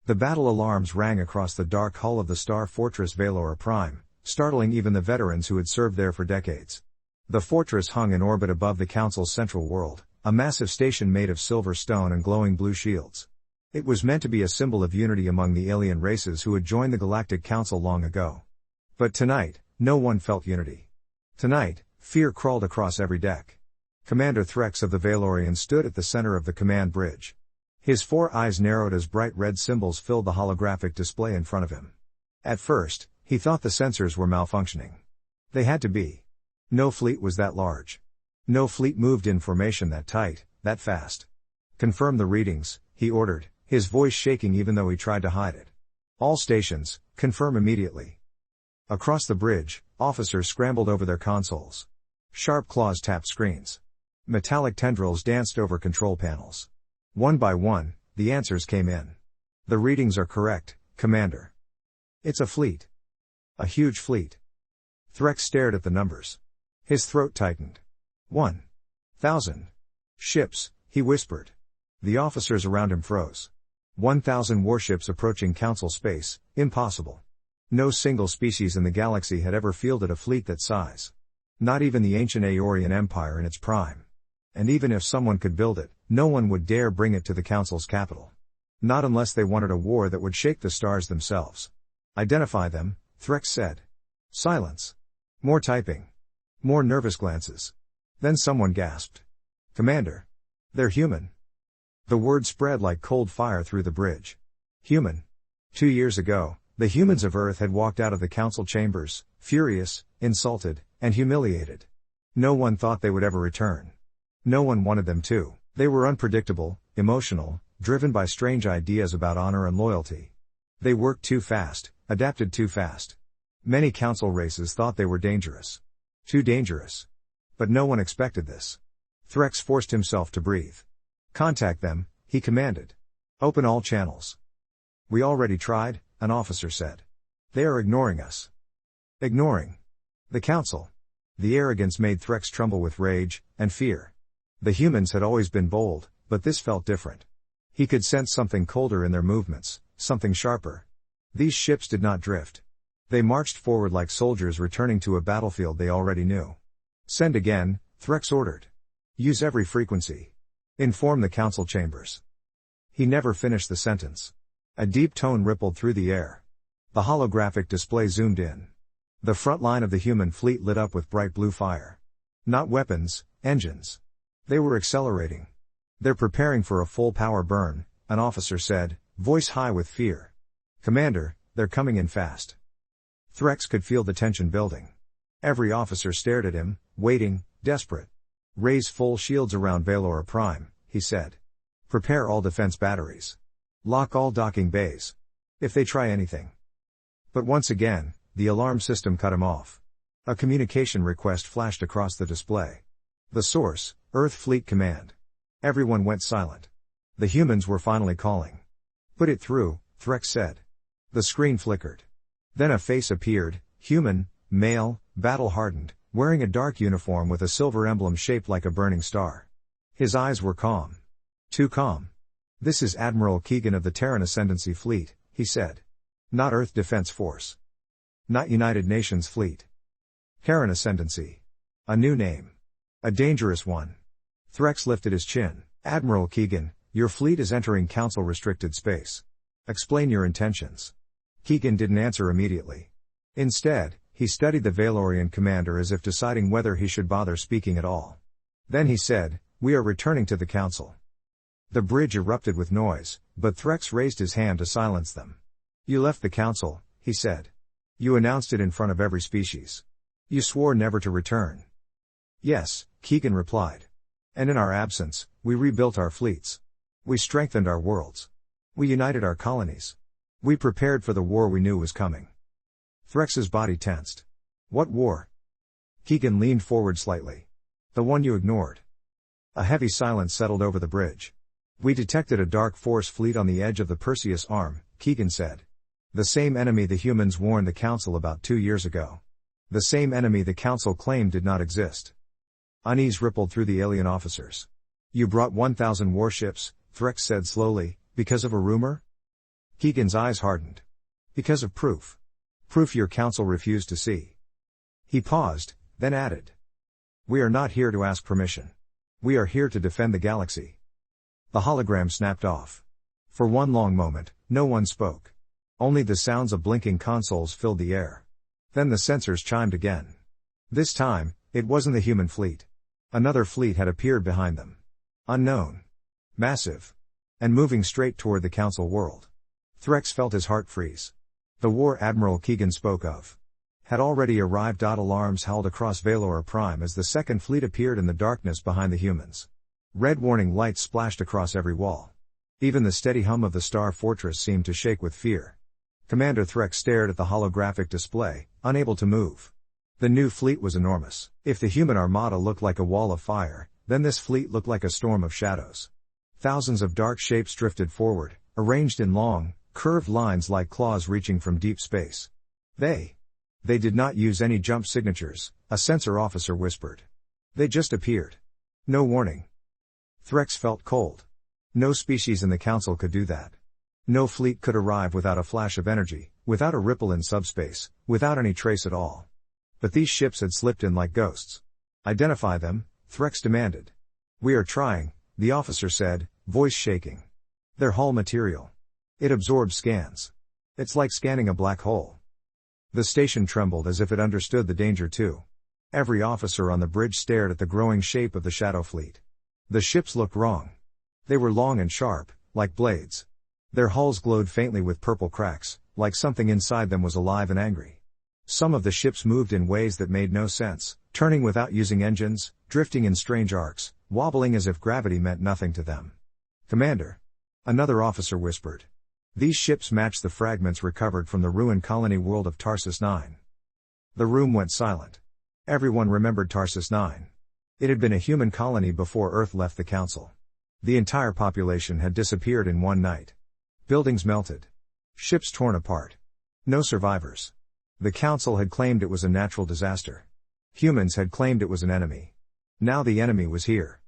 The battle alarms rang across the dark hull of the star fortress Valora Prime, startling even the veterans who had served there for decades. The fortress hung in orbit above the Council's central world, a massive station made of silver stone and glowing blue shields. It was meant to be a symbol of unity among the alien races who had joined the Galactic Council long ago. But tonight, no one felt unity. Tonight, fear crawled across every deck. Commander Threx of the Valorian stood at the center of the command bridge. His 4 eyes narrowed as bright red symbols filled the holographic display in front of him. At first, he thought the sensors were malfunctioning. They had to be. No fleet was that large. No fleet moved in formation that tight, that fast. Confirm the readings, he ordered, his voice shaking even though he tried to hide it. All stations, confirm immediately. Across the bridge, officers scrambled over their consoles. Sharp claws tapped screens. Metallic tendrils danced over control panels. One by one, the answers came in. The readings are correct, Commander. It's a fleet. A huge fleet. Threx stared at the numbers. His throat tightened. 1,000 ships, he whispered. The officers around him froze. 1,000 warships approaching Council space, impossible. No single species in the galaxy had ever fielded a fleet that size. Not even the ancient Aeorian Empire in its prime. And even if someone could build it, no one would dare bring it to the Council's capital. Not unless they wanted a war that would shake the stars themselves. Identify them, Threx said. Silence. More typing. More nervous glances. Then someone gasped. Commander. They're human. The word spread like cold fire through the bridge. Human. 2 years ago, the humans of Earth had walked out of the Council chambers, furious, insulted, and humiliated. No one thought they would ever return. No one wanted them to. They were unpredictable, emotional, driven by strange ideas about honor and loyalty. They worked too fast, adapted too fast. Many Council races thought they were dangerous. Too dangerous. But no one expected this. Threx forced himself to breathe. Contact them, he commanded. Open all channels. We already tried, an officer said. They are ignoring us. Ignoring the Council. The arrogance made Threx tremble with rage and fear. The humans had always been bold, but this felt different. He could sense something colder in their movements, something sharper. These ships did not drift. They marched forward like soldiers returning to a battlefield they already knew. Send again, Threx ordered. Use every frequency. Inform the Council chambers. He never finished the sentence. A deep tone rippled through the air. The holographic display zoomed in. The front line of the human fleet lit up with bright blue fire. Not weapons, engines. They were accelerating. They're preparing for a full power burn, an officer said, voice high with fear. Commander, they're coming in fast. Threx could feel the tension building. Every officer stared at him, waiting, desperate. Raise full shields around Valora Prime, he said. Prepare all defense batteries. Lock all docking bays. If they try anything. But once again, the alarm system cut him off. A communication request flashed across the display. The source, Earth Fleet Command. Everyone went silent. The humans were finally calling. Put it through, Threx said. The screen flickered. Then a face appeared, human, male, battle-hardened, wearing a dark uniform with a silver emblem shaped like a burning star. His eyes were calm. Too calm. This is Admiral Keegan of the Terran Ascendancy Fleet, he said. Not Earth Defense Force. Not United Nations Fleet. Terran Ascendancy. A new name. A dangerous one. Threx lifted his chin. Admiral Keegan, your fleet is entering Council-restricted space. Explain your intentions. Keegan didn't answer immediately. Instead, he studied the Valorian commander as if deciding whether he should bother speaking at all. Then he said, we are returning to the Council. The bridge erupted with noise, but Threx raised his hand to silence them. You left the Council, he said. You announced it in front of every species. You swore never to return. Yes, Keegan replied. And in our absence, we rebuilt our fleets. We strengthened our worlds. We united our colonies. We prepared for the war we knew was coming. Threx's body tensed. What war? Keegan leaned forward slightly. The one you ignored. A heavy silence settled over the bridge. We detected a dark force fleet on the edge of the Perseus Arm, Keegan said. The same enemy the humans warned the Council about 2 years ago. The same enemy the Council claimed did not exist. Unease rippled through the alien officers. You brought 1,000 warships, Threx said slowly, because of a rumor? Keegan's eyes hardened. Because of proof. Proof your council refused to see. He paused, then added. We are not here to ask permission. We are here to defend the galaxy. The hologram snapped off. For one long moment, no one spoke. Only the sounds of blinking consoles filled the air. Then the sensors chimed again. This time, it wasn't the human fleet. Another fleet had appeared behind them. Unknown. Massive. And moving straight toward the council world. Threx felt his heart freeze. The war Admiral Keegan spoke of had already arrived. Alarms howled across Valora Prime as the second fleet appeared in the darkness behind the humans. Red warning lights splashed across every wall. Even the steady hum of the Star Fortress seemed to shake with fear. Commander Threx stared at the holographic display, unable to move. The new fleet was enormous. If the human armada looked like a wall of fire, then this fleet looked like a storm of shadows. Thousands of dark shapes drifted forward, arranged in long, curved lines like claws reaching from deep space. They did not use any jump signatures, a sensor officer whispered. They just appeared. No warning. Threx felt cold. No species in the council could do that. No fleet could arrive without a flash of energy, without a ripple in subspace, without any trace at all. But these ships had slipped in like ghosts. Identify them, Threx demanded. We are trying, the officer said, voice shaking. They're hull material. It absorbs scans. It's like scanning a black hole. The station trembled as if it understood the danger too. Every officer on the bridge stared at the growing shape of the shadow fleet. The ships looked wrong. They were long and sharp, like blades. Their hulls glowed faintly with purple cracks, like something inside them was alive and angry. Some of the ships moved in ways that made no sense, turning without using engines, drifting in strange arcs, wobbling as if gravity meant nothing to them. Commander. Another officer whispered. These ships match the fragments recovered from the ruined colony world of Tarsus 9. The room went silent. Everyone remembered Tarsus 9. It had been a human colony before Earth left the Council. The entire population had disappeared in one night. Buildings melted. Ships torn apart. No survivors. The Council had claimed it was a natural disaster. Humans had claimed it was an enemy. Now the enemy was here.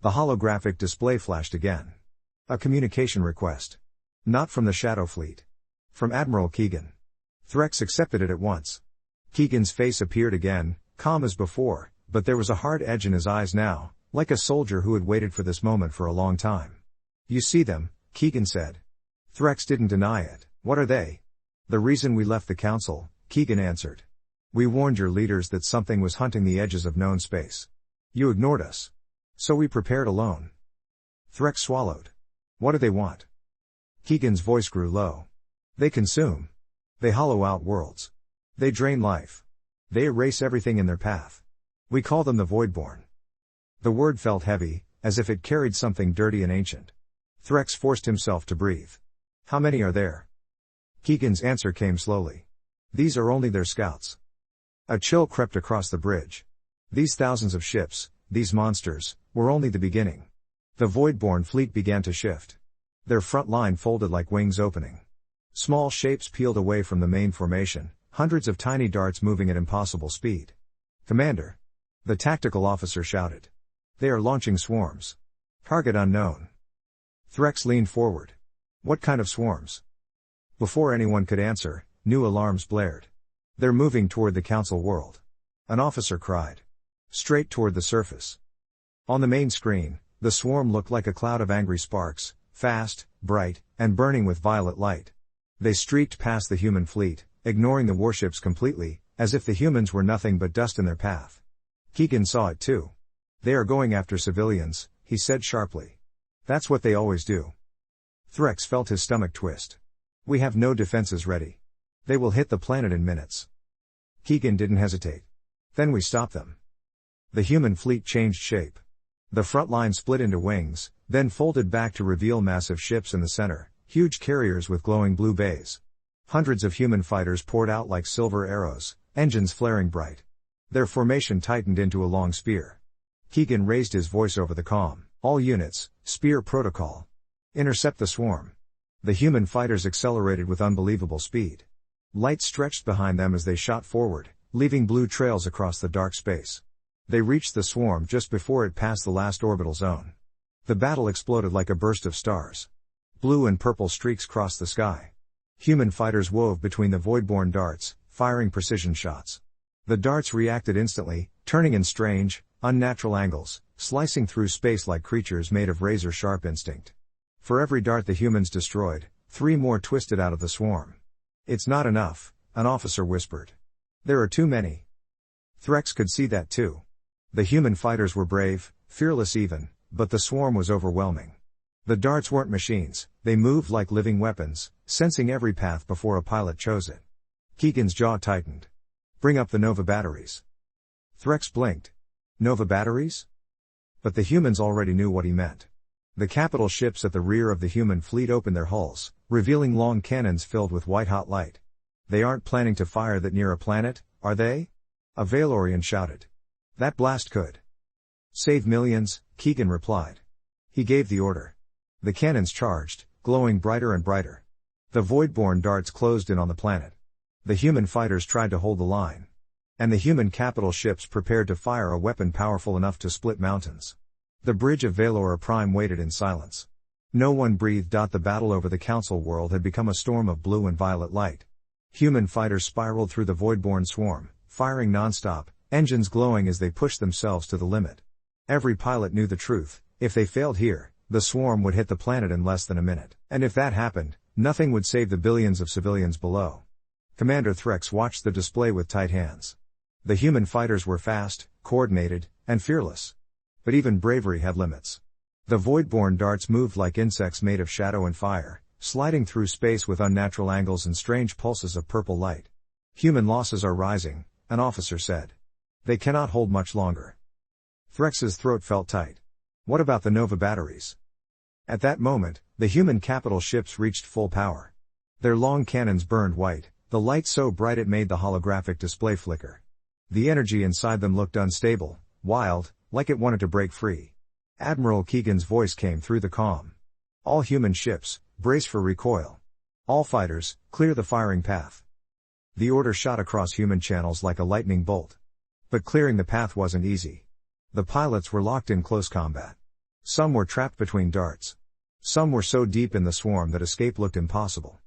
The holographic display flashed again. A communication request. Not from the Shadow Fleet. From Admiral Keegan. Threx accepted it at once. Keegan's face appeared again, calm as before, but there was a hard edge in his eyes now, like a soldier who had waited for this moment for a long time. You see them, Keegan said. Threx didn't deny it. What are they? The reason we left the Council, Keegan answered. We warned your leaders that something was hunting the edges of known space. You ignored us. So we prepared alone. Threx swallowed. What do they want? Keegan's voice grew low. They consume. They hollow out worlds. They drain life. They erase everything in their path. We call them the Voidborn. The word felt heavy, as if it carried something dirty and ancient. Threx forced himself to breathe. How many are there? Keegan's answer came slowly. These are only their scouts. A chill crept across the bridge. These thousands of ships, these monsters, were only the beginning. The Voidborn fleet began to shift. Their front line folded like wings opening. Small shapes peeled away from the main formation, hundreds of tiny darts moving at impossible speed. Commander. The tactical officer shouted. They are launching swarms. Target unknown. Threx leaned forward. What kind of swarms? Before anyone could answer, new alarms blared. They're moving toward the Council world. An officer cried. Straight toward the surface. On the main screen, the swarm looked like a cloud of angry sparks, fast, bright, and burning with violet light. They streaked past the human fleet, ignoring the warships completely, as if the humans were nothing but dust in their path. Keegan saw it too. They are going after civilians, he said sharply. That's what they always do. Threx felt his stomach twist. We have no defenses ready. They will hit the planet in minutes. Keegan didn't hesitate. Then we stop them. The human fleet changed shape. The front line split into wings, then folded back to reveal massive ships in the center, huge carriers with glowing blue bays. Hundreds of human fighters poured out like silver arrows, engines flaring bright. Their formation tightened into a long spear. Keegan raised his voice over the comm. All units, spear protocol. Intercept the swarm. The human fighters accelerated with unbelievable speed. Light stretched behind them as they shot forward, leaving blue trails across the dark space. They reached the swarm just before it passed the last orbital zone. The battle exploded like a burst of stars. Blue and purple streaks crossed the sky. Human fighters wove between the voidborne darts, firing precision shots. The darts reacted instantly, turning in strange, unnatural angles, slicing through space like creatures made of razor-sharp instinct. For every dart the humans destroyed, 3 more twisted out of the swarm. "It's not enough," an officer whispered. "There are too many." Threx could see that too. The human fighters were brave, fearless even, but the swarm was overwhelming. The darts weren't machines, they moved like living weapons, sensing every path before a pilot chose it. Keegan's jaw tightened. "Bring up the Nova batteries." Threx blinked. "Nova batteries?" But the humans already knew what he meant. The capital ships at the rear of the human fleet opened their hulls, revealing long cannons filled with white-hot light. "They aren't planning to fire that near a planet, are they?" a Valorian shouted. "That blast could save millions," Keegan replied. He gave the order. The cannons charged, glowing brighter and brighter. The voidborne darts closed in on the planet. The human fighters tried to hold the line. And the human capital ships prepared to fire a weapon powerful enough to split mountains. The bridge of Valora Prime waited in silence. No one breathed. The battle over the council world had become a storm of blue and violet light. Human fighters spiraled through the voidborne swarm, firing non-stop, engines glowing as they pushed themselves to the limit. Every pilot knew the truth: if they failed here, the swarm would hit the planet in less than a minute. And if that happened, nothing would save the billions of civilians below. Commander Threx watched the display with tight hands. The human fighters were fast, coordinated, and fearless. But even bravery had limits. The voidborne darts moved like insects made of shadow and fire, sliding through space with unnatural angles and strange pulses of purple light. "Human losses are rising," an officer said. "They cannot hold much longer." Threx's throat felt tight. "What about the Nova batteries?" At that moment, the human capital ships reached full power. Their long cannons burned white, the light so bright it made the holographic display flicker. The energy inside them looked unstable, wild, like it wanted to break free. Admiral Keegan's voice came through the calm. "All human ships, brace for recoil. All fighters, clear the firing path." The order shot across human channels like a lightning bolt. But clearing the path wasn't easy. The pilots were locked in close combat. Some were trapped between darts. Some were so deep in the swarm that escape looked impossible.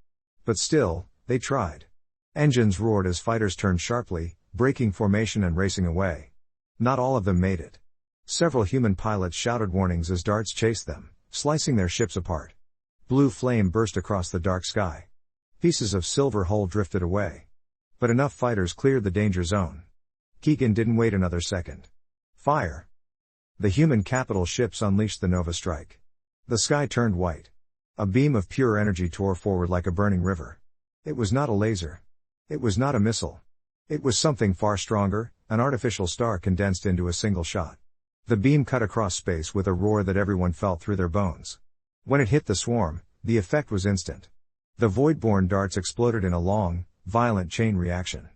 But still, they tried. Engines roared as fighters turned sharply, breaking formation and racing away. Not all of them made it. Several human pilots shouted warnings as darts chased them, slicing their ships apart. Blue flame burst across the dark sky. Pieces of silver hull drifted away. But enough fighters cleared the danger zone. Keegan didn't wait another second. "Fire!" The human capital ships unleashed the Nova strike. The sky turned white. A beam of pure energy tore forward like a burning river. It was not a laser. It was not a missile. It was something far stronger, an artificial star condensed into a single shot. The beam cut across space with a roar that everyone felt through their bones. When it hit the swarm, the effect was instant. The voidborne darts exploded in a long, violent chain reaction.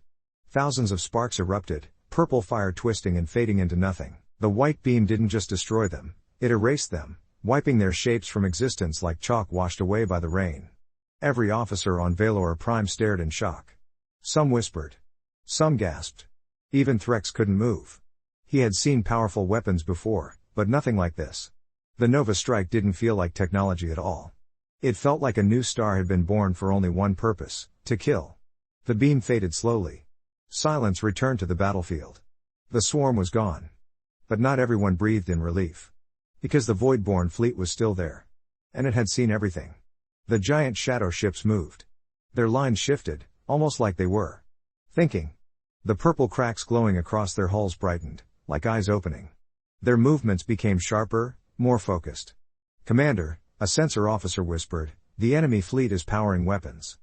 Thousands of sparks erupted, purple fire twisting and fading into nothing. The white beam didn't just destroy them, it erased them, wiping their shapes from existence like chalk washed away by the rain. Every officer on Valora Prime stared in shock. Some whispered. Some gasped. Even Threx couldn't move. He had seen powerful weapons before, but nothing like this. The Nova strike didn't feel like technology at all. It felt like a new star had been born for only one purpose: to kill. The beam faded slowly. Silence returned to the battlefield. The swarm was gone. But not everyone breathed in relief. Because the voidborne fleet was still there. And it had seen everything. The giant shadow ships moved. Their lines shifted, almost like they were thinking. The purple cracks glowing across their hulls brightened, like eyes opening. Their movements became sharper, more focused. "Commander," a sensor officer whispered, "the enemy fleet is powering weapons."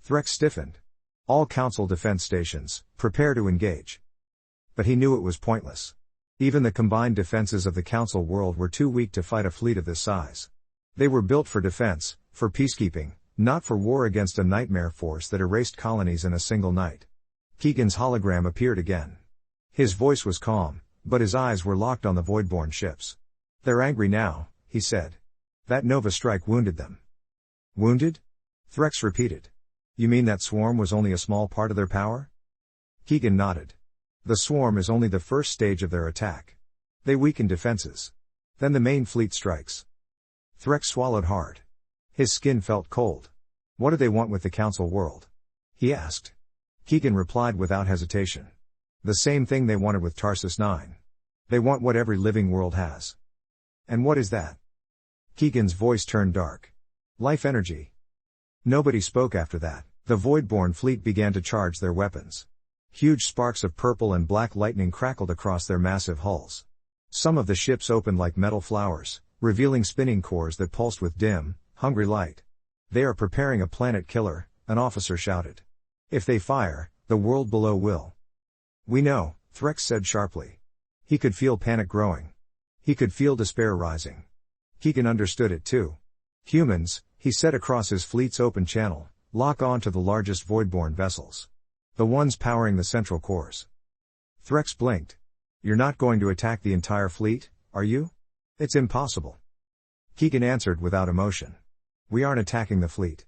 Threx stiffened. "All Council defense stations, prepare to engage." But he knew it was pointless. Even the combined defenses of the Council world were too weak to fight a fleet of this size. They were built for defense, for peacekeeping, not for war against a nightmare force that erased colonies in a single night. Keegan's hologram appeared again. His voice was calm, but his eyes were locked on the voidborne ships. "They're angry now," he said. "That Nova strike wounded them." "Wounded?" Threx repeated. "You mean that swarm was only a small part of their power?" Keegan nodded. "The swarm is only the first stage of their attack. They weaken defenses. Then the main fleet strikes." Threx swallowed hard. His skin felt cold. What do they want with the Council world? He asked. Keegan replied without hesitation. The same thing they wanted with Tarsus 9. They want what every living world has. And what is that? Keegan's voice turned dark. Life energy. Nobody spoke after that. The Voidborn fleet began to charge their weapons. Huge sparks of purple and black lightning crackled across their massive hulls. Some of the ships opened like metal flowers, revealing spinning cores that pulsed with dim, hungry light. They are preparing a planet killer, an officer shouted. If they fire, the world below will. We know, Threx said sharply. He could feel panic growing. He could feel despair rising. Keegan understood it too. Humans, he said across his fleet's open channel, lock on to the largest Voidborn vessels. The ones powering the central cores. Threx blinked. You're not going to attack the entire fleet, are you? It's impossible. Keegan answered without emotion. We aren't attacking the fleet.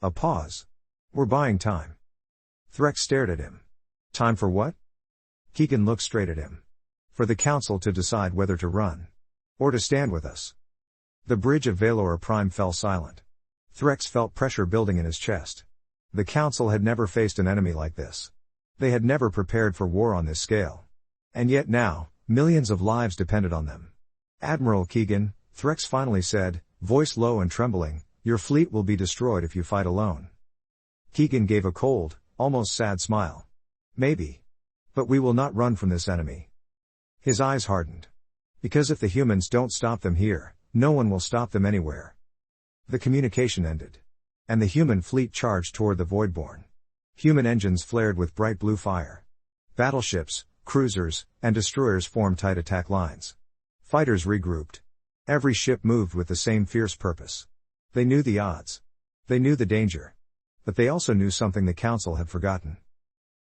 A pause. We're buying time. Threx stared at him. Time for what? Keegan looked straight at him. For the Council to decide whether to run. Or to stand with us. The bridge of Valor Prime fell silent. Threx felt pressure building in his chest. The Council had never faced an enemy like this. They had never prepared for war on this scale. And yet now, millions of lives depended on them. Admiral Keegan, Threx finally said, voice low and trembling, your fleet will be destroyed if you fight alone. Keegan gave a cold, almost sad smile. Maybe. But we will not run from this enemy. His eyes hardened. Because if the humans don't stop them here, no one will stop them anywhere. The communication ended. And the human fleet charged toward the Voidborn. Human engines flared with bright blue fire. Battleships, cruisers, and destroyers formed tight attack lines. Fighters regrouped. Every ship moved with the same fierce purpose. They knew the odds. They knew the danger. But they also knew something the Council had forgotten.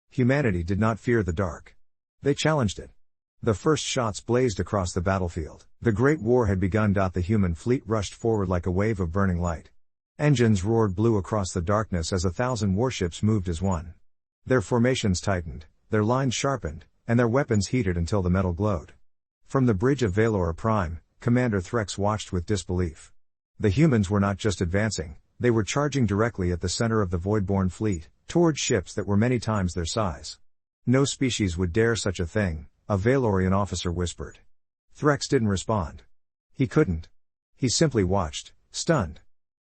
Humanity did not fear the dark. They challenged it. The first shots blazed across the battlefield. The Great War had begun. The human fleet rushed forward like a wave of burning light. Engines roared blue across the darkness as 1,000 warships moved as one. Their formations tightened, their lines sharpened, and their weapons heated until the metal glowed. From the bridge of Valor Prime, Commander Threx watched with disbelief. The humans were not just advancing, they were charging directly at the center of the Voidborn fleet, toward ships that were many times their size. No species would dare such a thing, a Valorian officer whispered. Threx didn't respond. He couldn't. He simply watched, stunned.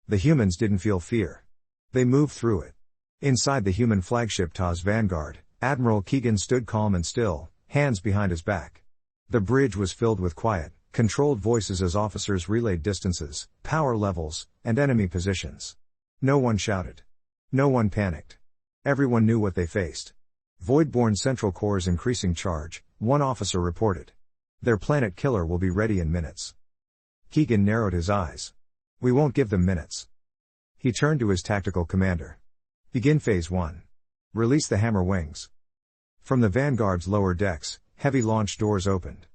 The humans didn't feel fear. They moved through it. Inside the human flagship Taz Vanguard, Admiral Keegan stood calm and still, hands behind his back. The bridge was filled with quiet, controlled voices as officers relayed distances, power levels, and enemy positions. No one shouted. No one panicked. Everyone knew what they faced. Voidborn Central Core's increasing charge, one officer reported. Their planet killer will be ready in minutes. Keegan narrowed his eyes. We won't give them minutes. He turned to his tactical commander. Begin Phase 1. Release the hammer wings. From the Vanguard's lower decks, heavy launch doors opened.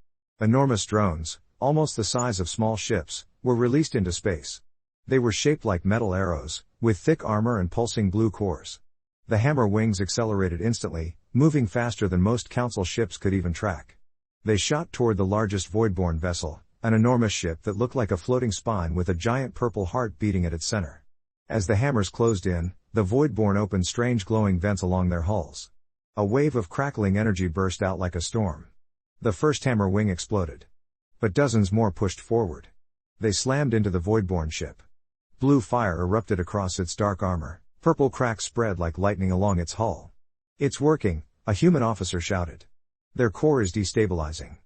Enormous drones, almost the size of small ships, were released into space. They were shaped like metal arrows, with thick armor and pulsing blue cores. The hammer wings accelerated instantly, moving faster than most Council ships could even track. They shot toward the largest Voidborn vessel, an enormous ship that looked like a floating spine with a giant purple heart beating at its center. As the hammers closed in, the Voidborn opened strange glowing vents along their hulls. A wave of crackling energy burst out like a storm. The first hammer wing exploded. But dozens more pushed forward. They slammed into the Voidborn ship. Blue fire erupted across its dark armor, purple cracks spread like lightning along its hull. It's working, a human officer shouted. Their core is destabilizing.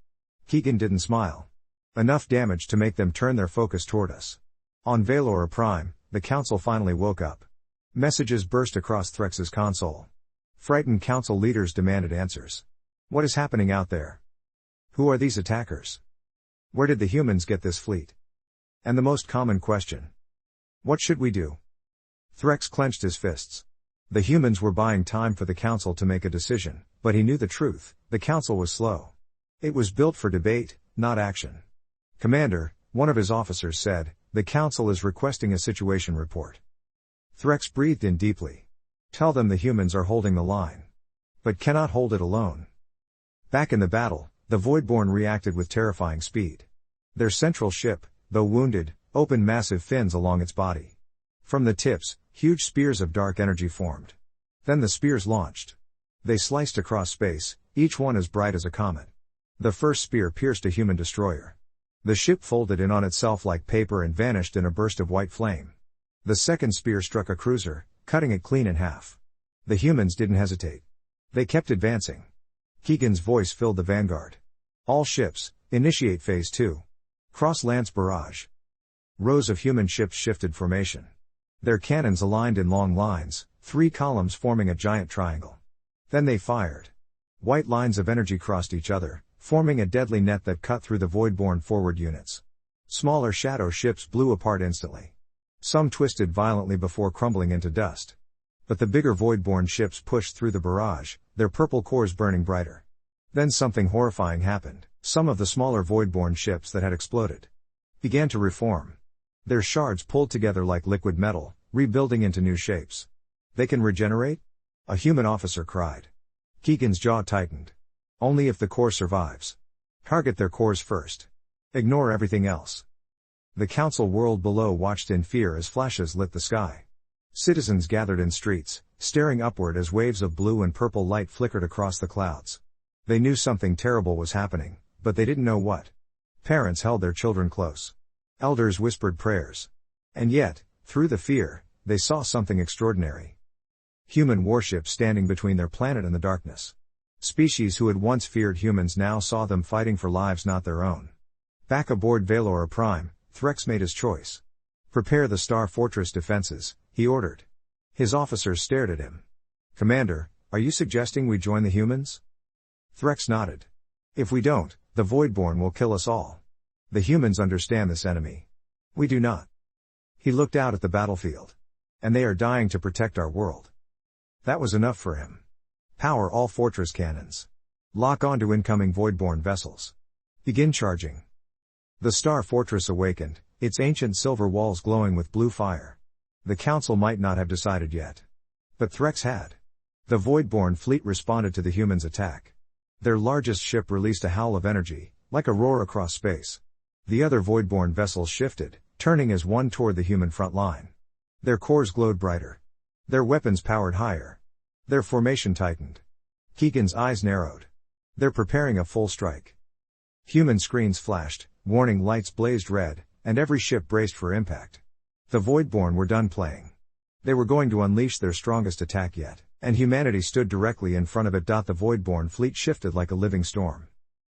Keegan didn't smile. Enough damage to make them turn their focus toward us. On Valor Prime, the Council finally woke up. Messages burst across Threx's console. Frightened Council leaders demanded answers. What is happening out there? Who are these attackers? Where did the humans get this fleet? And the most common question. What should we do? Threx clenched his fists. The humans were buying time for the Council to make a decision, but he knew the truth, the Council was slow. It was built for debate, not action. Commander, one of his officers said, the Council is requesting a situation report. Threx breathed in deeply. Tell them the humans are holding the line. But cannot hold it alone. Back in the battle, the Voidborn reacted with terrifying speed. Their central ship, though wounded, opened massive fins along its body. From the tips, huge spears of dark energy formed. Then the spears launched. They sliced across space, each one as bright as a comet. The first spear pierced a human destroyer. The ship folded in on itself like paper and vanished in a burst of white flame. The second spear struck a cruiser, cutting it clean in half. The humans didn't hesitate. They kept advancing. Keegan's voice filled the vanguard. All ships, initiate Phase 2. Cross-Lance barrage. Rows of human ships shifted formation. Their cannons aligned in long lines, 3 columns forming a giant triangle. Then they fired. White lines of energy crossed each other, forming a deadly net that cut through the void-borne forward units. Smaller shadow ships blew apart instantly. Some twisted violently before crumbling into dust. But the bigger void-borne ships pushed through the barrage, their purple cores burning brighter. Then something horrifying happened. Some of the smaller void-borne ships that had exploded began to reform. Their shards pulled together like liquid metal, rebuilding into new shapes. They can regenerate? A human officer cried. Keegan's jaw tightened. Only if the core survives. Target their cores first. Ignore everything else. The council world below watched in fear as flashes lit the sky. Citizens gathered in streets, staring upward as waves of blue and purple light flickered across the clouds. They knew something terrible was happening, but they didn't know what. Parents held their children close. Elders whispered prayers. And yet, through the fear, they saw something extraordinary. Human warships standing between their planet and the darkness. Species who had once feared humans now saw them fighting for lives not their own. Back aboard Valora Prime, Threx made his choice. Prepare the Star Fortress defenses, he ordered. His officers stared at him. Commander, are you suggesting we join the humans? Threx nodded. If we don't, the Voidborn will kill us all. The humans understand this enemy. We do not. He looked out at the battlefield. And they are dying to protect our world. That was enough for him. Power all fortress cannons. Lock onto incoming Voidborn vessels. Begin charging. The Star Fortress awakened, its ancient silver walls glowing with blue fire. The Council might not have decided yet. But Threx had. The Voidborn fleet responded to the humans' attack. Their largest ship released a howl of energy, like a roar across space. The other Voidborn vessels shifted, turning as one toward the human front line. Their cores glowed brighter. Their weapons powered higher. Their formation tightened. Keegan's eyes narrowed. They're preparing a full strike. Human screens flashed, warning lights blazed red, and every ship braced for impact. The Voidborn were done playing. They were going to unleash their strongest attack yet, and humanity stood directly in front of it. The Voidborn fleet shifted like a living storm.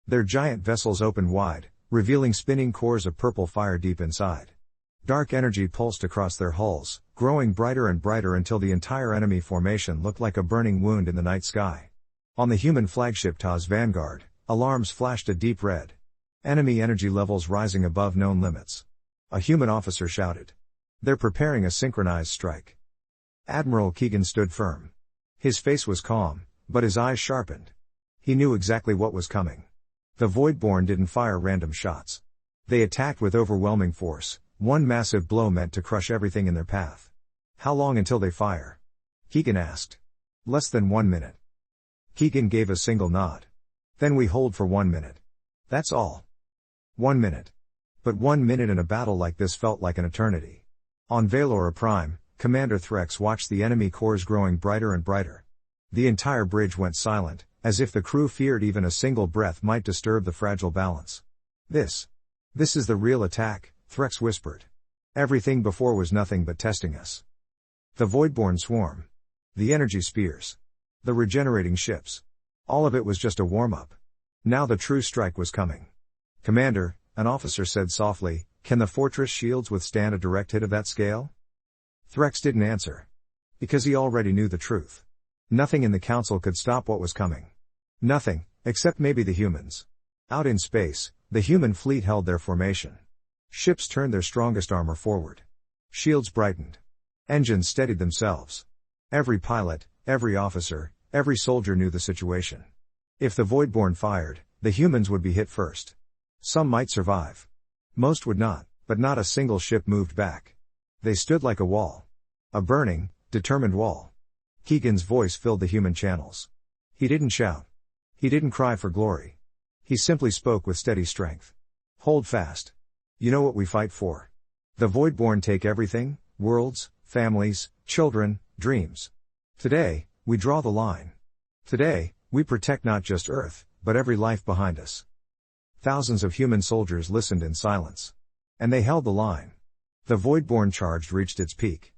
Their giant vessels opened wide, revealing spinning cores of purple fire deep inside. Dark energy pulsed across their hulls, growing brighter and brighter until the entire enemy formation looked like a burning wound in the night sky. On the human flagship Taz Vanguard, alarms flashed a deep red. Enemy energy levels rising above known limits. A human officer shouted. They're preparing a synchronized strike. Admiral Keegan stood firm. His face was calm, but his eyes sharpened. He knew exactly what was coming. The Voidborn didn't fire random shots. They attacked with overwhelming force, one massive blow meant to crush everything in their path. How long until they fire? Keegan asked. Less than 1 minute. Keegan gave a single nod. Then we hold for 1 minute. That's all. 1 minute. But 1 minute in a battle like this felt like an eternity. On Valora Prime, Commander Threx watched the enemy cores growing brighter and brighter. The entire bridge went silent, as if the crew feared even a single breath might disturb the fragile balance. This is the real attack, Threx whispered. Everything before was nothing but testing us. The Voidborn swarm. The energy spears. The regenerating ships. All of it was just a warm-up. Now the true strike was coming. Commander, an officer said softly, can the fortress shields withstand a direct hit of that scale? Threx didn't answer. Because he already knew the truth. Nothing in the council could stop what was coming. Nothing, except maybe the humans. Out in space, the human fleet held their formation. Ships turned their strongest armor forward. Shields brightened. Engines steadied themselves. Every pilot, every officer, every soldier knew the situation. If the Voidborn fired, the humans would be hit first. Some might survive. Most would not, but not a single ship moved back. They stood like a wall. A burning, determined wall. Keegan's voice filled the human channels. He didn't shout. He didn't cry for glory. He simply spoke with steady strength. Hold fast. You know what we fight for. The Voidborn take everything, worlds, families, Children, dreams. Today, we draw the line. Today, we protect not just Earth, but every life behind us. Thousands of human soldiers listened in silence. And they held the line. The Voidborn charge reached its peak.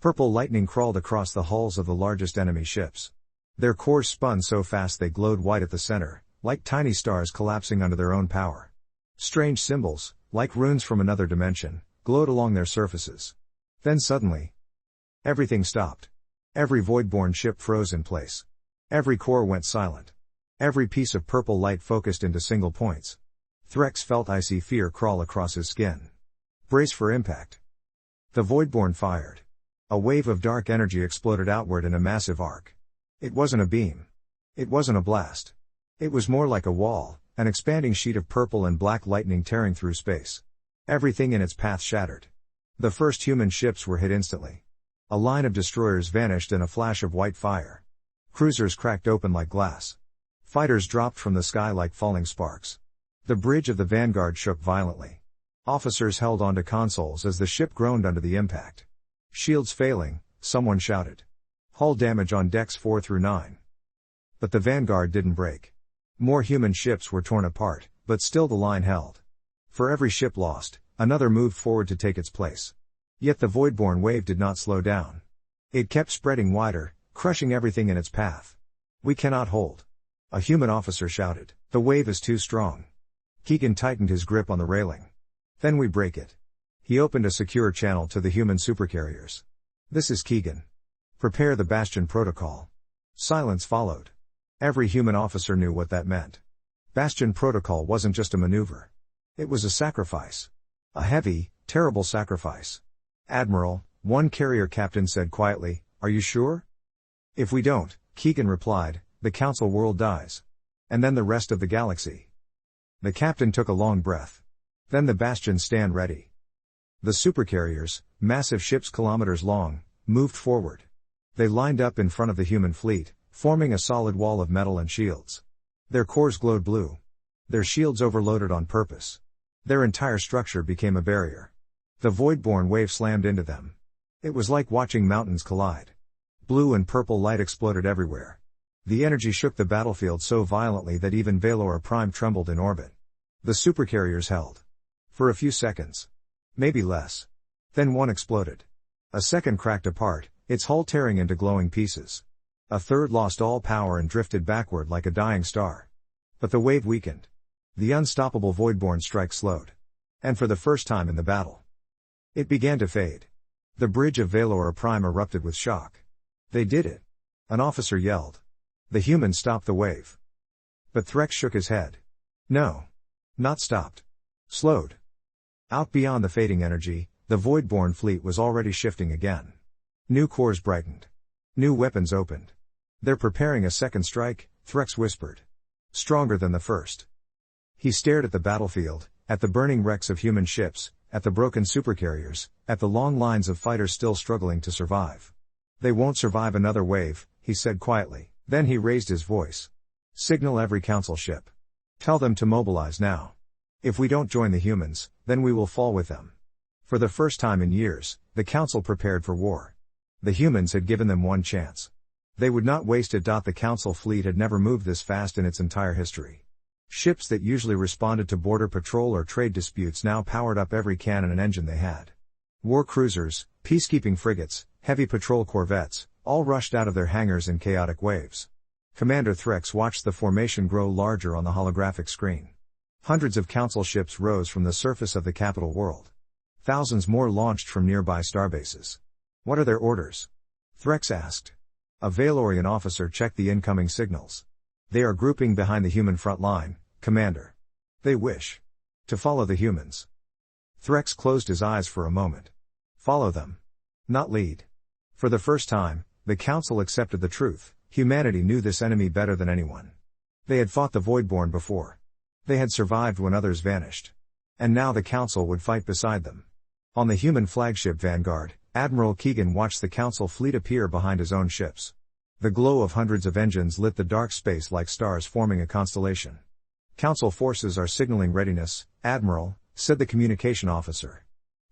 Purple lightning crawled across the hulls of the largest enemy ships. Their cores spun so fast they glowed white at the center, like tiny stars collapsing under their own power. Strange symbols, like runes from another dimension, glowed along their surfaces. Then suddenly, everything stopped. Every Voidborn ship froze in place. Every core went silent. Every piece of purple light focused into single points. Threx felt icy fear crawl across his skin. Brace for impact. The Voidborn fired. A wave of dark energy exploded outward in a massive arc. It wasn't a beam. It wasn't a blast. It was more like a wall, an expanding sheet of purple and black lightning tearing through space. Everything in its path shattered. The first human ships were hit instantly. A line of destroyers vanished in a flash of white fire. Cruisers cracked open like glass. Fighters dropped from the sky like falling sparks. The bridge of the Vanguard shook violently. Officers held onto consoles as the ship groaned under the impact. Shields failing, someone shouted. Hull damage on decks 4 through 9. But the Vanguard didn't break. More human ships were torn apart, but still the line held. For every ship lost, another moved forward to take its place. Yet the Voidborn wave did not slow down. It kept spreading wider, crushing everything in its path. We cannot hold. A human officer shouted. The wave is too strong. Keegan tightened his grip on the railing. Then we break it. He opened a secure channel to the human supercarriers. This is Keegan. Prepare the Bastion Protocol. Silence followed. Every human officer knew what that meant. Bastion Protocol wasn't just a maneuver. It was a sacrifice. A heavy, terrible sacrifice. Admiral, one carrier captain said quietly, "Are you sure?" "If we don't," Keegan replied, "the Council world dies. And then the rest of the galaxy." The captain took a long breath. Then the Bastions stand ready. The supercarriers, massive ships kilometers long, moved forward. They lined up in front of the human fleet, forming a solid wall of metal and shields. Their cores glowed blue. Their shields overloaded on purpose. Their entire structure became a barrier. The Voidborn wave slammed into them. It was like watching mountains collide. Blue and purple light exploded everywhere. The energy shook the battlefield so violently that even Valora Prime trembled in orbit. The supercarriers held. For a few seconds. Maybe less. Then one exploded. A second cracked apart, its hull tearing into glowing pieces. A third lost all power and drifted backward like a dying star. But the wave weakened. The unstoppable Voidborn strike slowed. And for the first time in the battle, it began to fade. The bridge of Valora Prime erupted with shock. They did it. An officer yelled. The humans stopped the wave. But Threx shook his head. No. Not stopped. Slowed. Out beyond the fading energy, the Voidborn fleet was already shifting again. New cores brightened. New weapons opened. They're preparing a second strike, Threx whispered. Stronger than the first. He stared at the battlefield, at the burning wrecks of human ships, at the broken supercarriers, at the long lines of fighters still struggling to survive. They won't survive another wave, he said quietly. Then he raised his voice. Signal every council ship. Tell them to mobilize now. If we don't join the humans, then we will fall with them. For the first time in years, the council prepared for war. The humans had given them one chance. They would not waste it. The council fleet had never moved this fast in its entire history. Ships that usually responded to border patrol or trade disputes now powered up every cannon and engine they had. War cruisers, peacekeeping frigates, heavy patrol corvettes, all rushed out of their hangars in chaotic waves. Commander Threx watched the formation grow larger on the holographic screen. Hundreds of council ships rose from the surface of the capital world. Thousands more launched from nearby starbases. What are their orders? Threx asked. A Valorian officer checked the incoming signals. They are grouping behind the human front line, Commander. They wish to follow the humans. Threx closed his eyes for a moment. Follow them. Not lead. For the first time, the council accepted the truth. Humanity knew this enemy better than anyone. They had fought the Voidborn before. They had survived when others vanished. And now the council would fight beside them. On the human flagship Vanguard, Admiral Keegan watched the council fleet appear behind his own ships. The glow of hundreds of engines lit the dark space like stars forming a constellation. Council forces are signaling readiness, Admiral, said the communication officer.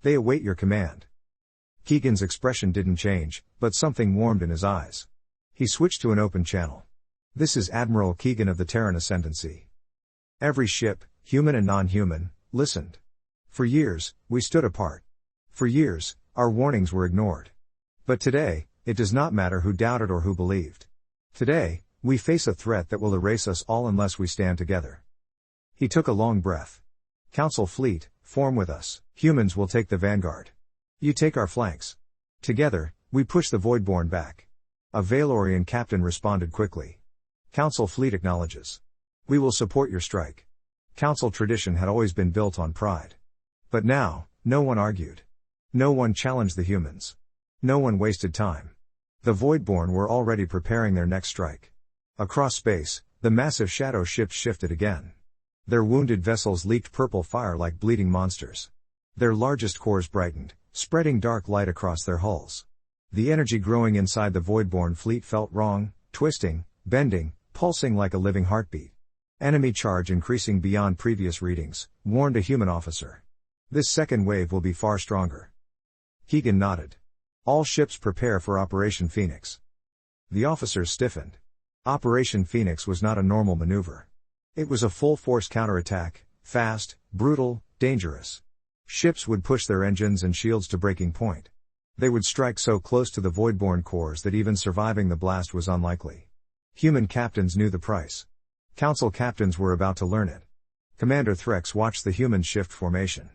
They await your command. Keegan's expression didn't change, but something warmed in his eyes. He switched to an open channel. "This is Admiral Keegan of the Terran Ascendancy." Every ship, human and non-human, listened. For years, we stood apart. For years, our warnings were ignored. But today, it does not matter who doubted or who believed. Today, we face a threat that will erase us all unless we stand together. He took a long breath. "Council fleet, form with us. Humans will take the vanguard. You take our flanks. Together, we push the Voidborn back." A Valorian captain responded quickly. "Council fleet acknowledges. We will support your strike." Council tradition had always been built on pride. But now, no one argued. No one challenged the humans. No one wasted time. The Voidborn were already preparing their next strike. Across space, the massive shadow ships shifted again. Their wounded vessels leaked purple fire like bleeding monsters. Their largest cores brightened, spreading dark light across their hulls. The energy growing inside the Voidborn fleet felt wrong, twisting, bending, pulsing like a living heartbeat. "Enemy charge increasing beyond previous readings," warned a human officer. "This second wave will be far stronger." Keegan nodded. "All ships prepare for Operation Phoenix." The officers stiffened. Operation Phoenix was not a normal maneuver. It was a full-force counterattack, fast, brutal, dangerous. Ships would push their engines and shields to breaking point. They would strike so close to the Voidborn cores that even surviving the blast was unlikely. Human captains knew the price. Council captains were about to learn it. Commander Threx watched the humans shift formation.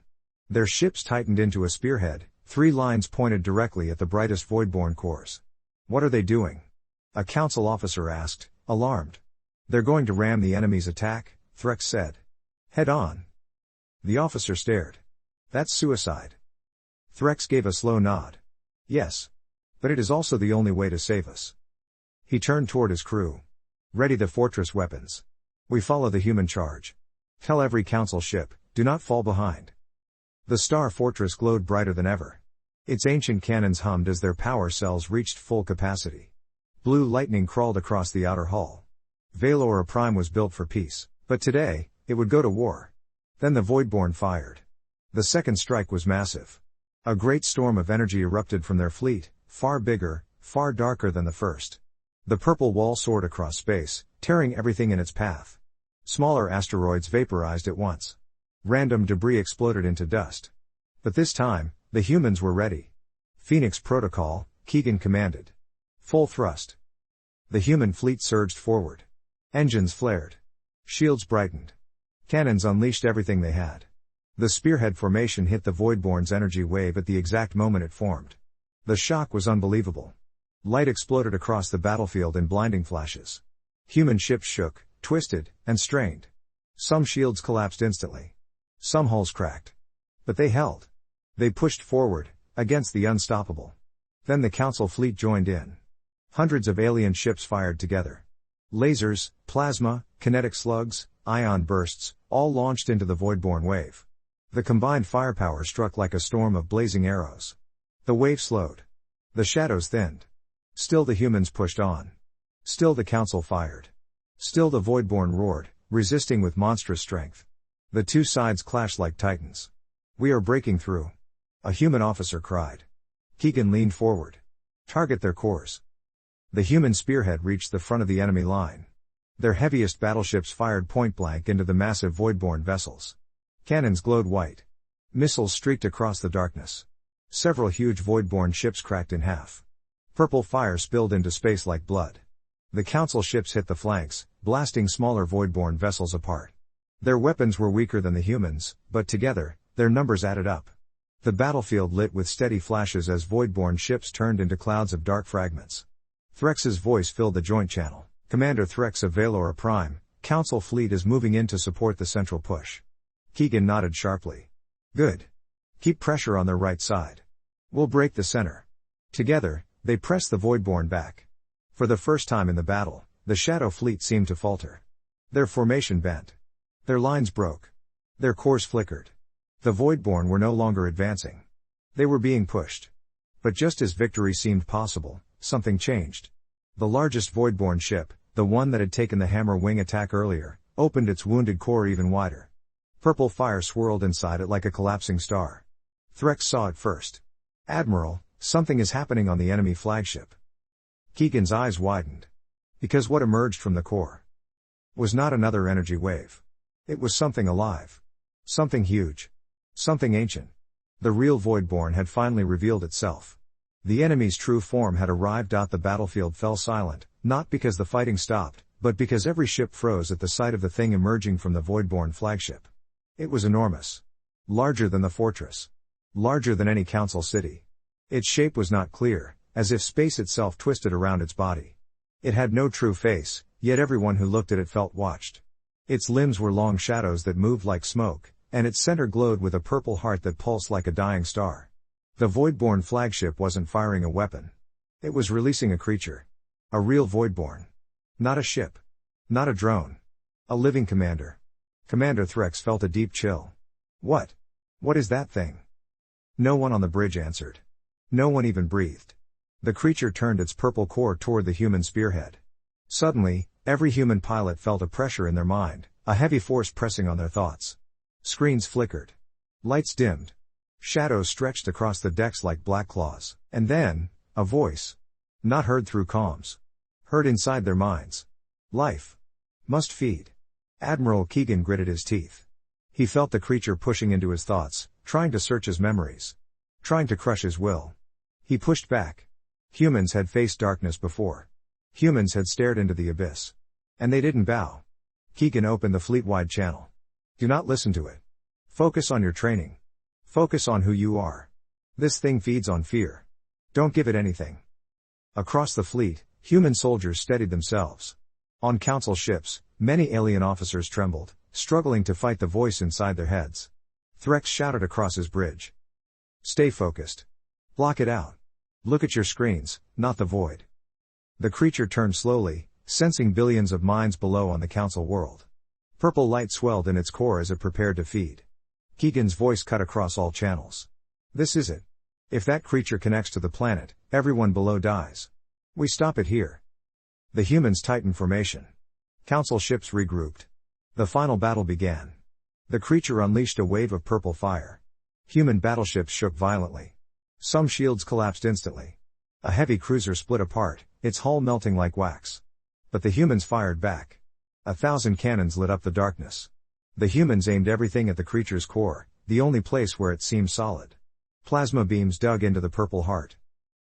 Their ships tightened into a spearhead, 3 lines pointed directly at the brightest Voidborn cores. "What are they doing?" a council officer asked, alarmed. "They're going to ram the enemy's attack," Threx said. "Head on." The officer stared. "That's suicide." Threx gave a slow nod. "Yes. But it is also the only way to save us." He turned toward his crew. "Ready the fortress weapons. We follow the human charge. Tell every council ship, do not fall behind." The star fortress glowed brighter than ever. Its ancient cannons hummed as their power cells reached full capacity. Blue lightning crawled across the outer hull. Valora Prime was built for peace, but today, it would go to war. Then the Voidborn fired. The second strike was massive. A great storm of energy erupted from their fleet, far bigger, far darker than the first. The purple wall soared across space, tearing everything in its path. Smaller asteroids vaporized at once. Random debris exploded into dust. But this time, the humans were ready. "Phoenix Protocol," Keegan commanded. "Full thrust." The human fleet surged forward. Engines flared. Shields brightened. Cannons unleashed everything they had. The spearhead formation hit the Voidborn's energy wave at the exact moment it formed. The shock was unbelievable. Light exploded across the battlefield in blinding flashes. Human ships shook, twisted, and strained. Some shields collapsed instantly. Some hulls cracked. But they held. They pushed forward, against the unstoppable. Then the Council fleet joined in. Hundreds of alien ships fired together. Lasers, plasma, kinetic slugs, ion bursts, all launched into the Voidborn wave. The combined firepower struck like a storm of blazing arrows. The wave slowed. The shadows thinned. Still the humans pushed on. Still the Council fired. Still the Voidborn roared, resisting with monstrous strength. The two sides clashed like titans. "We are breaking through," a human officer cried. Keegan leaned forward. "Target their cores." The human spearhead reached the front of the enemy line. Their heaviest battleships fired point-blank into the massive Voidborn vessels. Cannons glowed white. Missiles streaked across the darkness. Several huge Voidborn ships cracked in half. Purple fire spilled into space like blood. The Council ships hit the flanks, blasting smaller Voidborn vessels apart. Their weapons were weaker than the humans, but together, their numbers added up. The battlefield lit with steady flashes as Voidborn ships turned into clouds of dark fragments. Threx's voice filled the joint channel. "Commander Threx of Valora Prime, Council fleet is moving in to support the central push." Keegan nodded sharply. "Good. Keep pressure on their right side. We'll break the center." Together, they pressed the Voidborn back. For the first time in the battle, the Shadow fleet seemed to falter. Their formation bent. Their lines broke. Their cores flickered. The Voidborn were no longer advancing. They were being pushed. But just as victory seemed possible, something changed. The largest Voidborn ship, the one that had taken the hammer wing attack earlier, opened its wounded core even wider. Purple fire swirled inside it like a collapsing star. Threx saw it first. "Admiral, something is happening on the enemy flagship. Keegan's eyes widened. Because what emerged from the core was not another energy wave. It was something alive. Something huge. Something ancient. The real Voidborn had finally revealed itself. The enemy's true form had arrived. The battlefield fell silent, not because the fighting stopped, but because every ship froze at the sight of the thing emerging from the Voidborn flagship. It was enormous. Larger than the fortress. Larger than any council city. Its shape was not clear, as if space itself twisted around its body. It had no true face, yet everyone who looked at it felt watched. Its limbs were long shadows that moved like smoke, and its center glowed with a purple heart that pulsed like a dying star. The Voidborn flagship wasn't firing a weapon. It was releasing a creature. A real Voidborn. Not a ship. Not a drone. A living commander. Commander Threx felt a deep chill. What? What is that thing? No one on the bridge answered. No one even breathed. The creature turned its purple core toward the human spearhead. Suddenly, every human pilot felt a pressure in their mind, a heavy force pressing on their thoughts. Screens flickered. Lights dimmed. Shadows stretched across the decks like black claws. And then, a voice. Not heard through comms. Heard inside their minds. Life. Must feed. Admiral Keegan gritted his teeth. He felt the creature pushing into his thoughts, trying to search his memories. Trying to crush his will. He pushed back. Humans had faced darkness before. Humans had stared into the abyss. And they didn't bow. Keegan opened the fleet-wide channel. Do not listen to it. Focus on your training. Focus on who you are. This thing feeds on fear. Don't give it anything. Across the fleet, human soldiers steadied themselves. On council ships, many alien officers trembled, struggling to fight the voice inside their heads. Threx shouted across his bridge. Stay focused. Block it out. Look at your screens, not the void. The creature turned slowly, sensing billions of minds below on the council world. Purple light swelled in its core as it prepared to feed. Keegan's voice cut across all channels. This is it. If that creature connects to the planet, everyone below dies. We stop it here. The humans tightened formation. Council ships regrouped. The final battle began. The creature unleashed a wave of purple fire. Human battleships shook violently. Some shields collapsed instantly. A heavy cruiser split apart, its hull melting like wax. But the humans fired back. 1,000 cannons lit up the darkness. The humans aimed everything at the creature's core, the only place where it seemed solid. Plasma beams dug into the purple heart.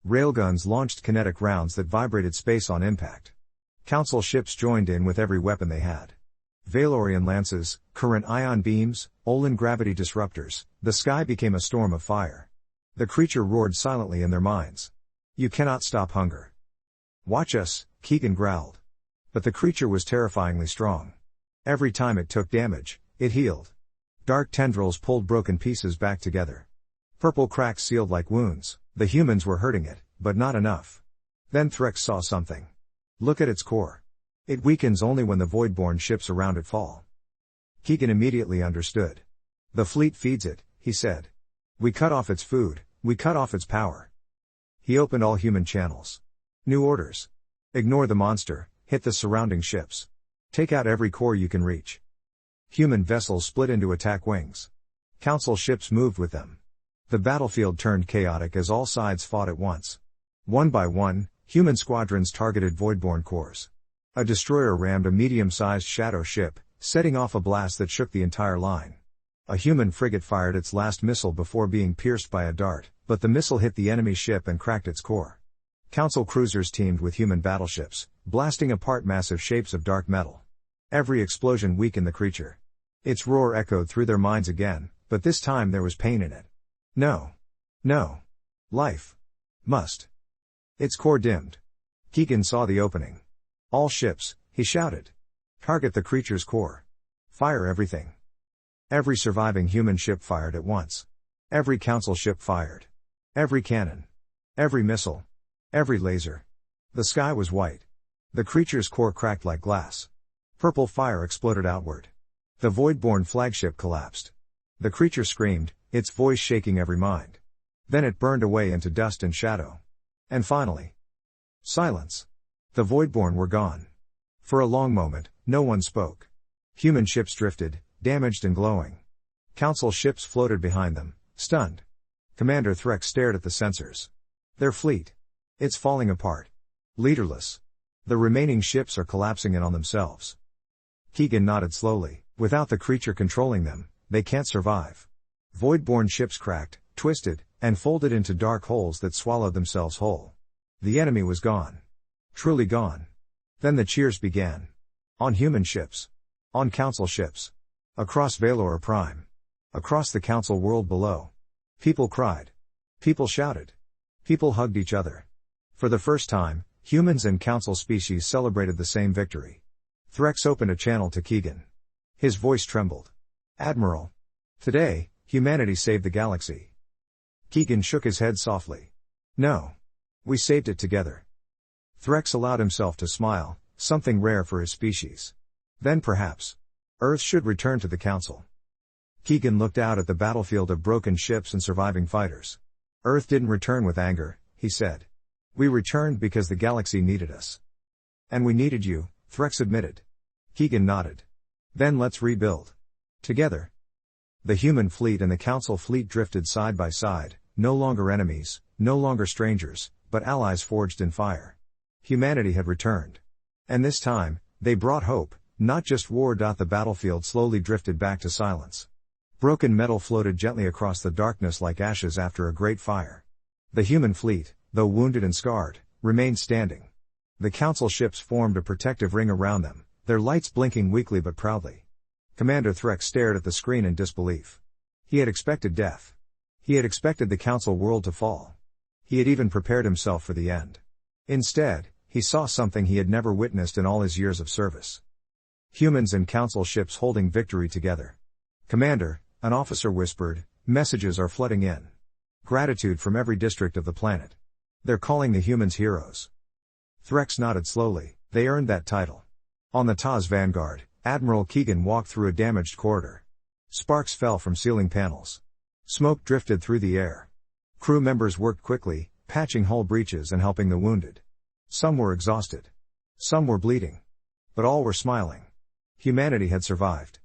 Railguns launched kinetic rounds that vibrated space on impact. Council ships joined in with every weapon they had. Valorian lances, current ion beams, Olin gravity disruptors, the sky became a storm of fire. The creature roared silently in their minds. You cannot stop hunger. Watch us, Keegan growled. But the creature was terrifyingly strong. Every time it took damage, it healed. Dark tendrils pulled broken pieces back together. Purple cracks sealed like wounds. The humans were hurting it, but not enough. Then Threx saw something. Look at its core. It weakens only when the Voidborn ships around it fall. Keegan immediately understood. The fleet feeds it, he said. We cut off its food, we cut off its power. He opened all human channels. New orders. Ignore the monster, hit the surrounding ships. Take out every core you can reach. Human vessels split into attack wings. Council ships moved with them. The battlefield turned chaotic as all sides fought at once. One by one, human squadrons targeted Voidborn cores. A destroyer rammed a medium-sized shadow ship, setting off a blast that shook the entire line. A human frigate fired its last missile before being pierced by a dart, but the missile hit the enemy ship and cracked its core. Council cruisers teamed with human battleships, blasting apart massive shapes of dark metal. Every explosion weakened the creature. Its roar echoed through their minds again, but this time there was pain in it. No. No. Life. Must. Its core dimmed. Keegan saw the opening. All ships, he shouted. Target the creature's core. Fire everything. Every surviving human ship fired at once. Every council ship fired. Every cannon. Every missile. Every laser. The sky was white. The creature's core cracked like glass. Purple fire exploded outward. The Voidborn flagship collapsed. The creature screamed, its voice shaking every mind. Then it burned away into dust and shadow. And finally, silence. The Voidborn were gone. For a long moment, no one spoke. Human ships drifted, damaged and glowing. Council ships floated behind them, stunned. Commander Threx stared at the sensors. Their fleet. It's falling apart. Leaderless. The remaining ships are collapsing in on themselves. Keegan nodded slowly. Without the creature controlling them, they can't survive. Voidborn ships cracked, twisted, and folded into dark holes that swallowed themselves whole. The enemy was gone. Truly gone. Then the cheers began. On human ships. On council ships. Across Valor Prime. Across the council world below. People cried. People shouted. People hugged each other. For the first time, humans and council species celebrated the same victory. Threx opened a channel to Keegan. His voice trembled. Admiral. Today, humanity saved the galaxy. Keegan shook his head softly. No. We saved it together. Threx allowed himself to smile, something rare for his species. Then perhaps, Earth should return to the Council. Keegan looked out at the battlefield of broken ships and surviving fighters. Earth didn't return with anger, he said. We returned because the galaxy needed us. And we needed you, Threx admitted. Keegan nodded. Then let's rebuild. Together. The human fleet and the Council fleet drifted side by side, no longer enemies, no longer strangers, but allies forged in fire. Humanity had returned. And this time, they brought hope, not just war. The battlefield slowly drifted back to silence. Broken metal floated gently across the darkness like ashes after a great fire. The human fleet, though wounded and scarred, remained standing. The Council ships formed a protective ring around them, their lights blinking weakly but proudly. Commander Threx stared at the screen in disbelief. He had expected death. He had expected the Council world to fall. He had even prepared himself for the end. Instead, he saw something he had never witnessed in all his years of service. Humans and Council ships holding victory together. Commander, an officer whispered, messages are flooding in. Gratitude from every district of the planet. They're calling the humans heroes. Threx nodded slowly. They earned that title. On the Taz Vanguard, Admiral Keegan walked through a damaged corridor. Sparks fell from ceiling panels. Smoke drifted through the air. Crew members worked quickly, patching hull breaches and helping the wounded. Some were exhausted. Some were bleeding. But all were smiling. Humanity had survived.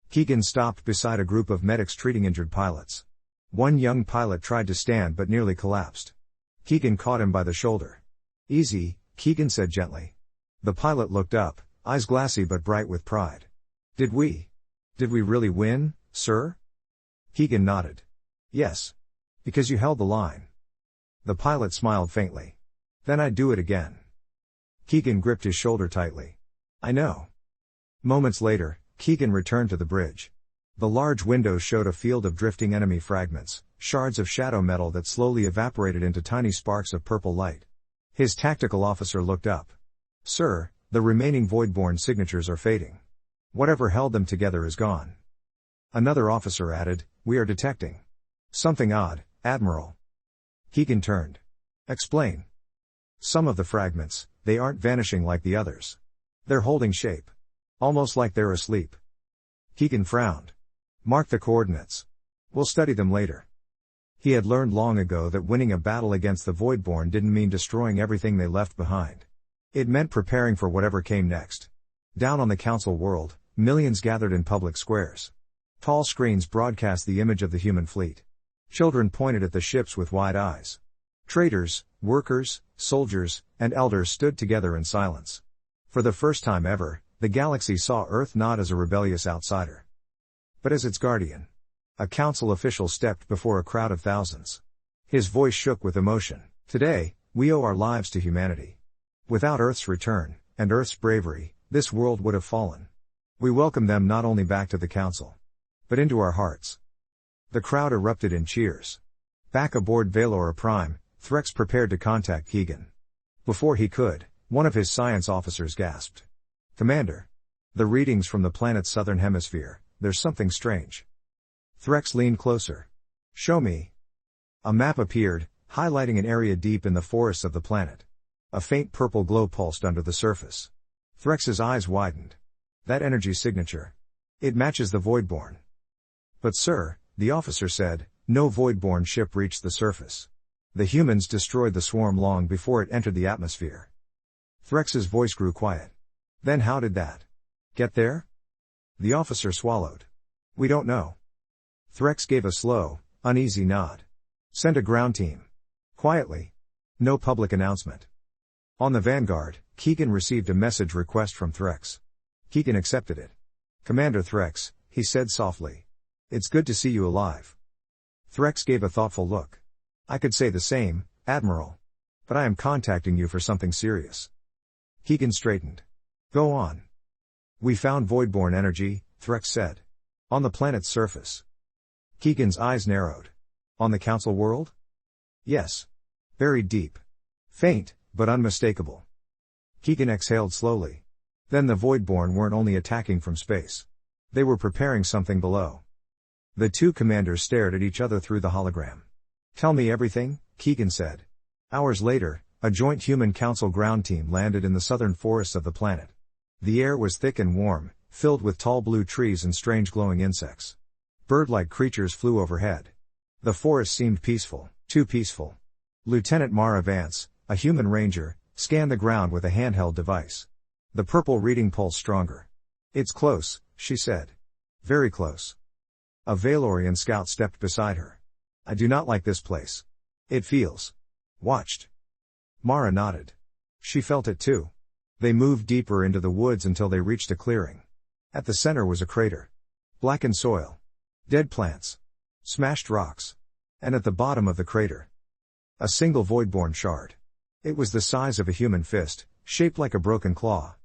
Keegan stopped beside a group of medics treating injured pilots. One young pilot tried to stand but nearly collapsed. Keegan caught him by the shoulder. Easy, Keegan said gently. The pilot looked up, eyes glassy but bright with pride. Did we really win, sir? Keegan nodded. Yes. Because you held the line. The pilot smiled faintly. Then I'd do it again. Keegan gripped his shoulder tightly. I know. Moments later, Keegan returned to the bridge. The large windows showed a field of drifting enemy fragments, shards of shadow metal that slowly evaporated into tiny sparks of purple light. His tactical officer looked up. Sir, the remaining Voidborn signatures are fading. Whatever held them together is gone. Another officer added, we are detecting something odd, Admiral. Keegan turned. Explain. Some of the fragments, they aren't vanishing like the others. They're holding shape. Almost like they're asleep. Keegan frowned. Mark the coordinates. We'll study them later. He had learned long ago that winning a battle against the Voidborn didn't mean destroying everything they left behind. It meant preparing for whatever came next. Down on the Council world, millions gathered in public squares. Tall screens broadcast the image of the human fleet. Children pointed at the ships with wide eyes. Traders, workers, soldiers, and elders stood together in silence. For the first time ever, the galaxy saw Earth not as a rebellious outsider, but as its guardian. A council official stepped before a crowd of thousands. His voice shook with emotion. Today, we owe our lives to humanity. Without Earth's return, and Earth's bravery, this world would have fallen. We welcome them not only back to the Council, but into our hearts. The crowd erupted in cheers. Back aboard Valor Prime, Threx prepared to contact Keegan. Before he could, one of his science officers gasped. Commander. The readings from the planet's southern hemisphere, there's something strange. Threx leaned closer. Show me. A map appeared, highlighting an area deep in the forests of the planet. A faint purple glow pulsed under the surface. Threx's eyes widened. That energy signature. It matches the Voidborn. But sir, the officer said, no Voidborn ship reached the surface. The humans destroyed the swarm long before it entered the atmosphere. Threx's voice grew quiet. Then how did that get there? The officer swallowed. We don't know. Threx gave a slow, uneasy nod. Send a ground team. Quietly. No public announcement. On the Vanguard, Keegan received a message request from Threx. Keegan accepted it. "Commander Threx," he said softly. "It's good to see you alive." Threx gave a thoughtful look. "I could say the same, Admiral. But I am contacting you for something serious." Keegan straightened. "Go on." "We found voidborn energy," Threx said. "On the planet's surface." Keegan's eyes narrowed. "On the Council world?" "Yes. Buried deep. Faint, but unmistakable." Keegan exhaled slowly. Then the voidborn weren't only attacking from space. They were preparing something below. The two commanders stared at each other through the hologram. "Tell me everything," Keegan said. Hours later, a joint human council ground team landed in the southern forests of the planet. The air was thick and warm, filled with tall blue trees and strange glowing insects. Bird-like creatures flew overhead. The forest seemed peaceful, too peaceful. Lieutenant Mara Vance, a human ranger, scanned the ground with a handheld device. The purple reading pulsed stronger. "It's close," she said. "Very close." A Valorian scout stepped beside her. "I do not like this place. It feels watched." Mara nodded. She felt it too. They moved deeper into the woods until they reached a clearing. At the center was a crater. Blackened soil. Dead plants. Smashed rocks. And at the bottom of the crater, a single voidborn shard. It was the size of a human fist, shaped like a broken claw.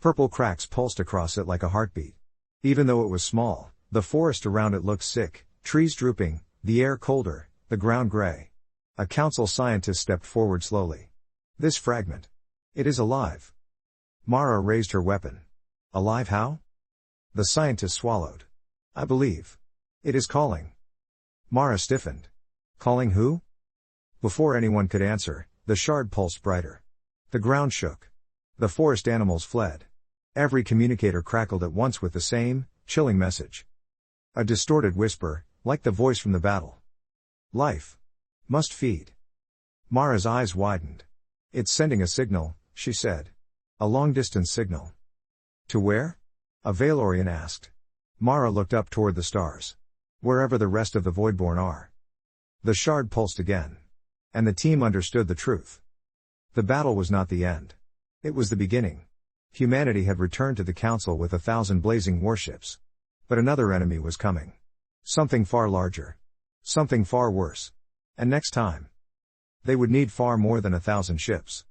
Purple cracks pulsed across it like a heartbeat. Even though it was small, the forest around it looked sick, trees drooping, the air colder, the ground gray. A council scientist stepped forward slowly. "This fragment. It is alive." Mara raised her weapon. "Alive how?" The scientist swallowed. "I believe. It is calling." Mara stiffened. "Calling who?" Before anyone could answer, the shard pulsed brighter. The ground shook. The forest animals fled. Every communicator crackled at once with the same, chilling message. A distorted whisper, like the voice from the battle. "Life. Must feed." Mara's eyes widened. "It's sending a signal," she said. "A long-distance signal." "To where?" a Valorian asked. Mara looked up toward the stars. "Wherever the rest of the Voidborn are." The shard pulsed again. And the team understood the truth. The battle was not the end. It was the beginning. Humanity had returned to the Council with 1,000 blazing warships. But another enemy was coming. Something far larger. Something far worse. And next time, they would need far more than 1,000 ships.